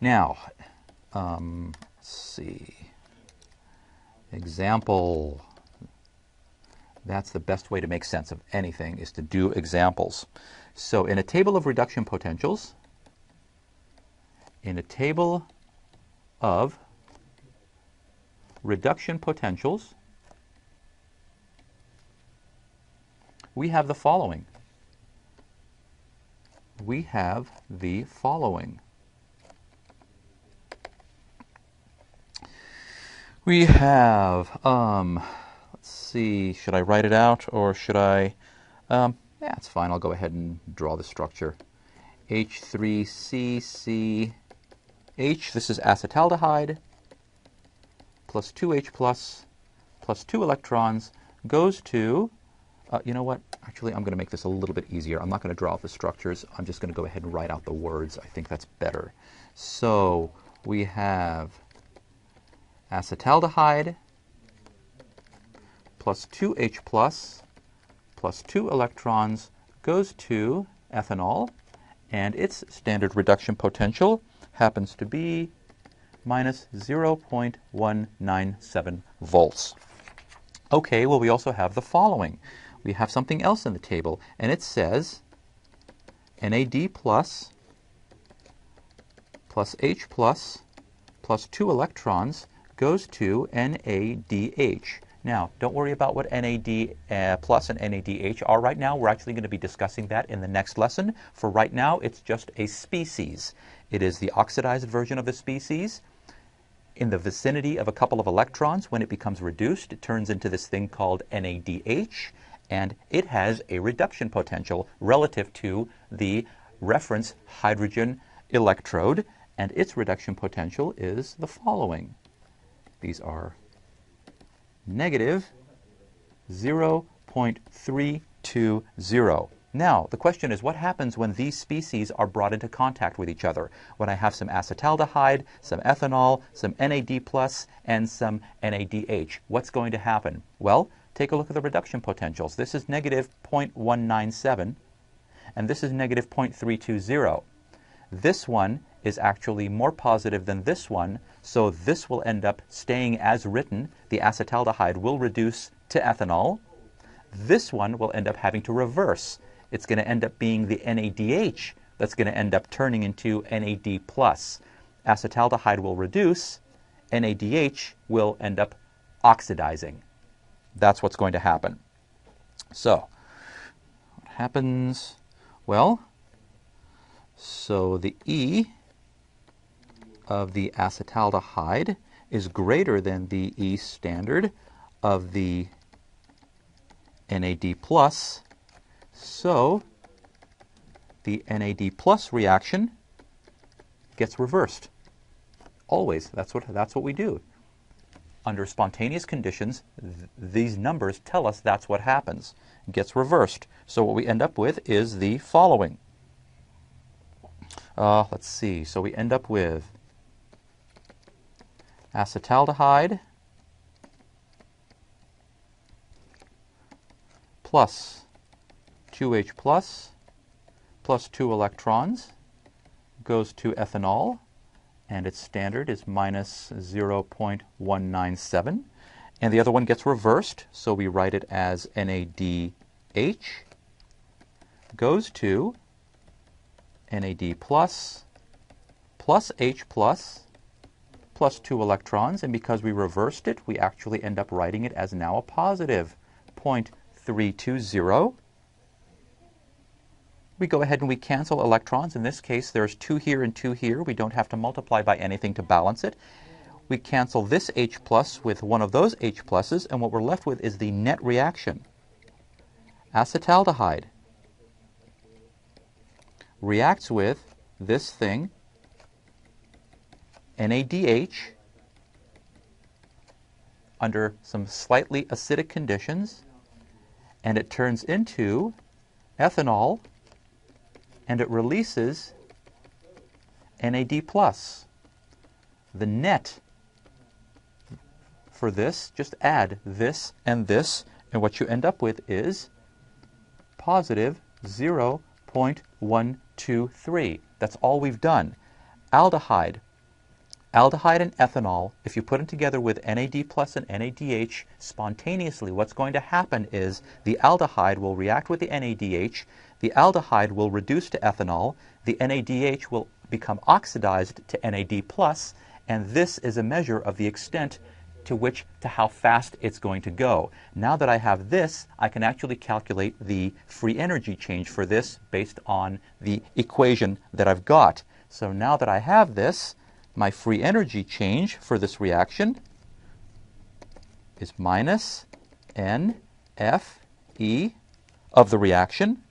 Now, let's see. Example. That's the best way to make sense of anything, is to do examples. So in a table of reduction potentials, we have the following. We have, let's see, should I write it out or should I, yeah, it's fine, I'll go ahead and draw the structure. H3CCH, this is acetaldehyde, plus 2H plus 2 electrons goes to, you know what, actually I'm going to make this a little bit easier. I'm not going to draw out the structures, I'm just going to go ahead and write out the words. I think that's better. So we have acetaldehyde plus 2H plus 2 electrons goes to ethanol, and its standard reduction potential happens to be minus 0.197 volts. Okay, well, we also have the following. We have something else in the table, and it says NAD plus H plus 2 electrons goes to NADH. Now, don't worry about what NAD plus and NADH are right now. We're actually going to be discussing that in the next lesson. For right now, it's just a species. It is the oxidized version of the species. In the vicinity of a couple of electrons, when it becomes reduced, it turns into this thing called NADH, and it has a reduction potential relative to the reference hydrogen electrode, and its reduction potential is the following. These are negative 0.320. Now, the question is, what happens when these species are brought into contact with each other? When I have some acetaldehyde, some ethanol, some NAD+, and some NADH, what's going to happen? Well, take a look at the reduction potentials. This is negative 0.197, and this is negative 0.320. This one is actually more positive than this one, so this will end up staying as written. The acetaldehyde will reduce to ethanol. This one will end up having to reverse. It's going to end up being the NADH that's going to end up turning into NAD+. Acetaldehyde will reduce. NADH will end up oxidizing. That's what's going to happen. So, what happens? Well, so the E of the acetaldehyde is greater than the E standard of the NAD+, so the NAD+ reaction gets reversed. Always, that's what we do. Under spontaneous conditions, these numbers tell us that's what happens. It gets reversed. So what we end up with is the following. Let's see. So we end up with acetaldehyde plus 2H plus 2 electrons goes to ethanol, and its standard is minus 0.197. And the other one gets reversed, so we write it as NADH goes to NAD plus H plus 2 electrons, and because we reversed it, we actually end up writing it as now a positive 0.320. We go ahead and we cancel electrons. In this case, there's 2 here and 2 here. We don't have to multiply by anything to balance it. We cancel this H plus with one of those H pluses, and what we're left with is the net reaction. Acetaldehyde reacts with this thing, NADH, under some slightly acidic conditions, and it turns into ethanol, and it releases NAD+. The net for this, just add this, and what you end up with is positive 0.123. That's all we've done. Aldehyde aldehyde and ethanol, if you put them together with NAD plus and NADH, spontaneously what's going to happen is the aldehyde will react with the NADH, the aldehyde will reduce to ethanol, the NADH will become oxidized to NAD plus, and this is a measure of the extent to how fast it's going to go. Now that I have this, I can actually calculate the free energy change for this based on the equation that I've got. So now that I have this, my free energy change for this reaction is minus NFE of the reaction.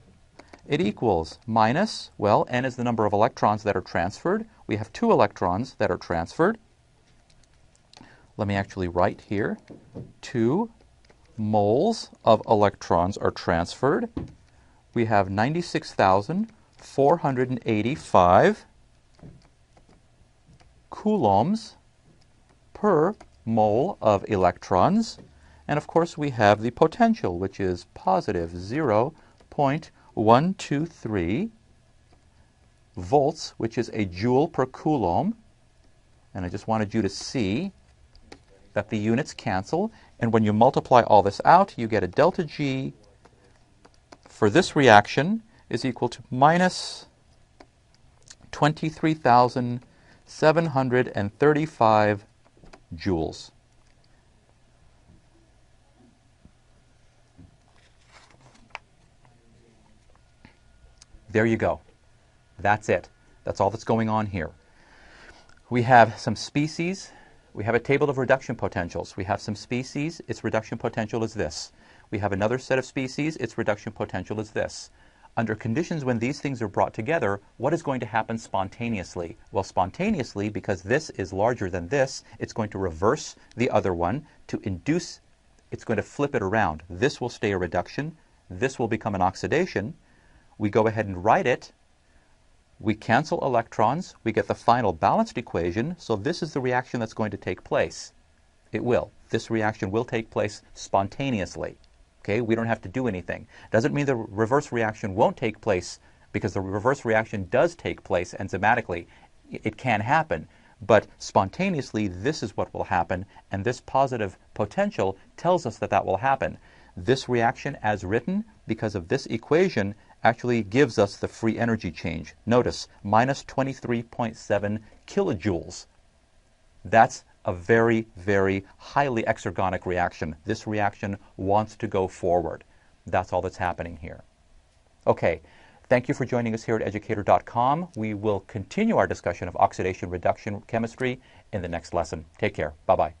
It equals minus, well, N is the number of electrons that are transferred. We have 2 electrons that are transferred. Let me actually write here, 2 moles of electrons are transferred. We have 96,485 coulombs per mole of electrons. And of course we have the potential, which is positive 0.123 volts, which is a joule per coulomb. And I just wanted you to see that the units cancel, and when you multiply all this out, you get a delta G for this reaction is equal to minus 23,735 joules. There you go. That's it. That's all that's going on here. We have some species. We have a table of reduction potentials. We have some species, its reduction potential is this. We have another set of species, its reduction potential is this. Under conditions when these things are brought together, what is going to happen spontaneously? Well, spontaneously, because this is larger than this, it's going to reverse the other one to induce, it's going to flip it around. This will stay a reduction, this will become an oxidation. We go ahead and write it. We cancel electrons, we get the final balanced equation, so this is the reaction that's going to take place. It will. This reaction will take place spontaneously. Okay, we don't have to do anything. Doesn't mean the reverse reaction won't take place, because the reverse reaction does take place enzymatically. It can happen, but spontaneously this is what will happen, and this positive potential tells us that that will happen. This reaction as written, because of this equation, actually gives us the free energy change. Notice, minus 23.7 kilojoules. That's a very, very highly exergonic reaction. This reaction wants to go forward. That's all that's happening here. Okay, thank you for joining us here at educator.com. We will continue our discussion of oxidation reduction chemistry in the next lesson. Take care. Bye-bye.